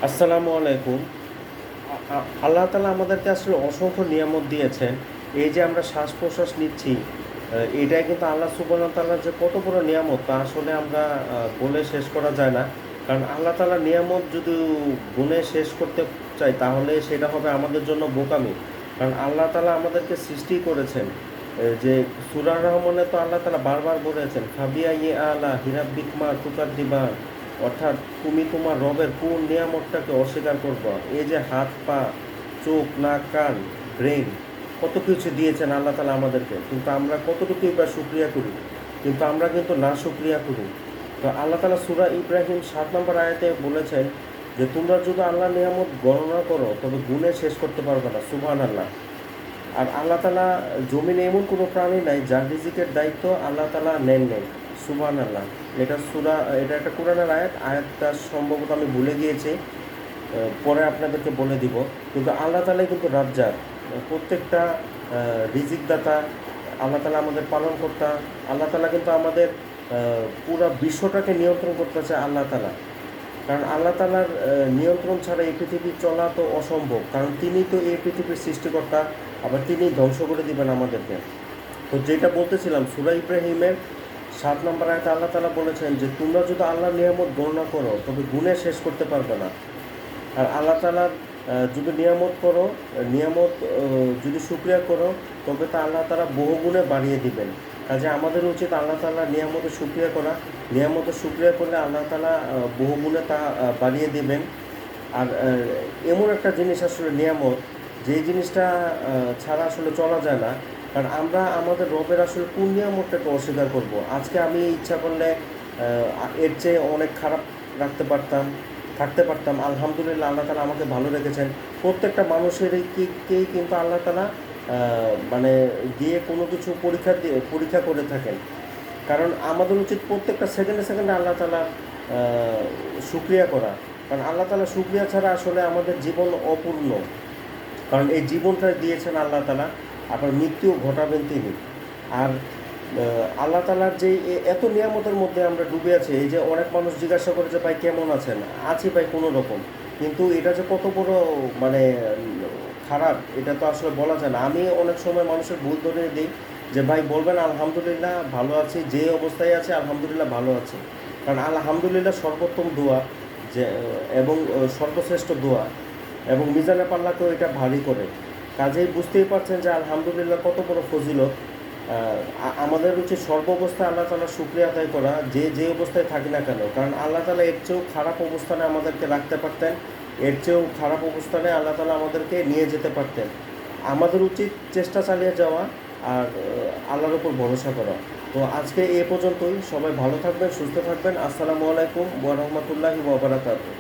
আসসালামু আলাইকুম। আল্লাহ তাআলা আমাদেরকে আসলে অসংখ্য নিয়ামত দিয়েছেন। এই যে আমরা শ্বাস-প্রশ্বাস নিচ্ছি, এটাই কিন্তু আল্লাহ সুবহানাহু ওয়া তাআলার যে কত বড় নিয়ামত তা আসলে আমরা বলে শেষ করা যায় না। কারণ আল্লাহ তাআলার নিয়ামত যদি গুণে শেষ করতে চাই তাহলে সেটা হবে আমাদের জন্য বোকামি। কারণ আল্লাহ তাআলা আমাদেরকে সৃষ্টি করেছেন। যে সূরা রহমানে তো আল্লাহ তাআলা বারবার বলেছেন, "ফাবিআইয়ি আলাহি রাব্বিকুমা তুকাদ্দিবান।" অর্থাৎ তুমি তোমার রবের কোন নিয়ামতটাকে অস্বীকার করবা? এই যে হাত পা, চোখ, নাক, কান, ব্রেন, কত কিছু দিয়েছেন আল্লাহ তাআলা আমাদেরকে, কিন্তু আমরা কতটুকুই বা শুকরিয়া করি? কিন্তু আমরা কিন্তু না শুকরিয়া করি। তো আল্লাহ তাআলা সূরা ইব্রাহিম ৭ নম্বর আয়াতে বলেছেন যে তোমরা যদি আল্লাহর নিয়ামত গণনা করো তবে গুণে শেষ করতে পারবে না। সুবহানাল্লাহ। আর আল্লাহ তাআলা জমিনে এমন কোনো প্রাণী নাই যার রিজিকের দায়িত্ব আল্লাহ তাআলা নেন নাই। সুবহানাল্লাহ। এটা একটা কোরআনের আয়াতটা সম্ভবত আমি ভুলে গিয়েছি, পরে আপনাদেরকে বলে দিব। কিন্তু আল্লাহ তাআলাই কিন্তু রাজ্জাক, প্রত্যেকটা রিজিক দাতা আল্লাহ তাআলা, আমাদের পালনকর্তা আল্লাহ তাআলা, কিন্তু আমাদের পুরা বিশ্বটাকে নিয়ন্ত্রণ করতেছে আল্লাহ তাআলা। কারণ আল্লাহ তাআলার নিয়ন্ত্রণ ছাড়া এই পৃথিবী চলা তো অসম্ভব, কারণ তিনি তো এই পৃথিবীর সৃষ্টিকর্তা, আবার তিনি ধ্বংস করে দিবেন আমাদেরকে। তো যেটা বলতেছিলাম, সূরা ইব্রাহিমের ৭ নম্বর আয়াতে আল্লাহ তাআলা বলেছেন যে তোমরা যদি আল্লাহর নিয়ামত গণনা করো তবে গুণে শেষ করতে পারবে না। আর আল্লাহ তাআলার যদি নিয়ামত করো, নিয়ামত যদি শুকরিয়া করো তবে তা আল্লাহ তাআলা বহুগুণে বাড়িয়ে দিবেন। কাজে আমাদের উচিত আল্লাহ তাআলার নিয়ামতের শুকরিয়া করা। নিয়ামতের শুকরিয়া করলে আল্লাহ তাআলা বহুগুণে তা বাড়িয়ে দিবেন। আর এমন একটা জিনিস আসলে নিয়ামত, যেই জিনিসটা ছাড়া আসলে চলা যায় না। কারণ আমরা আমাদের রবের আসলে কোন নিয়ামতটাকে অস্বীকার করব? আজকে আমি ইচ্ছা করলে এর চেয়ে অনেক খারাপ রাখতে পারতাম, থাকতে পারতাম। আলহামদুলিল্লাহ, আল্লাহ তাআলা আমাকে ভালো রেখেছেন। প্রত্যেকটা মানুষেরই কেই কিন্তু আল্লাহ তাআলা মানে গিয়ে কোনো কিছু পরীক্ষা করে থাকেন। কারণ আমাদের উচিত প্রত্যেকটা সেকেন্ডে সেকেন্ডে আল্লাহ তাআলার শুকরিয়া করা। কারণ আল্লাহ তাআলা শুকরিয়া ছাড়া আসলে আমাদের জীবন অপূর্ণ। কারণ এই জীবনটা দিয়েছেন আল্লাহ তাআলা, আবার মৃত্যুও ঘটাবেন তিনি। আর আল্লাহ তাআলার যে এত নিয়ামতের মধ্যে আমরা ডুবে আছি, এই যে অনেক মানুষ জিজ্ঞাসা করে যে ভাই কেমন আছেন? আছি ভাই কোনো রকম। কিন্তু এটা যে কত বড় মানে খারাপ, এটা তো আসলে বলা যায় না। আমি অনেক সময় মানুষের ভুল ধরে দিই যে ভাই বলবেন আলহামদুলিল্লাহ ভালো আছি, যে অবস্থায় আছে আলহামদুলিল্লাহ ভালো আছি। কারণ আলহামদুলিল্লাহ সর্বোত্তম দোয়া, যে এবং সর্বশ্রেষ্ঠ দোয়া, এবং মিজানে পাল্লাকেও এটা ভারী করে। কাজেই বুঝতেই পারছেন যে আলহামদুলিল্লাহ কত বড় ফজিলত। আমাদের উচিত সর্ব অবস্থায় আল্লাহ তাআলার শুকরিয়া আদায় করা, যে অবস্থায় থাকি না কেন। কারণ আল্লাহ তাআলা এর চেয়েও খারাপ অবস্থানে আমাদেরকে রাখতে পারতেন, এর চেয়েও খারাপ অবস্থানে আল্লাহ তাআলা আমাদেরকে নিয়ে যেতে পারতেন। আমাদের উচিত চেষ্টা চালিয়ে যাওয়া আর আল্লাহর উপর ভরসা করা। তো আজকে এ পর্যন্তই। সবাই ভালো থাকবেন, সুস্থ থাকবেন। আসসালামু আলাইকুম ওয়া রাহমাতুল্লাহি ওয়া বারাকাতুহু।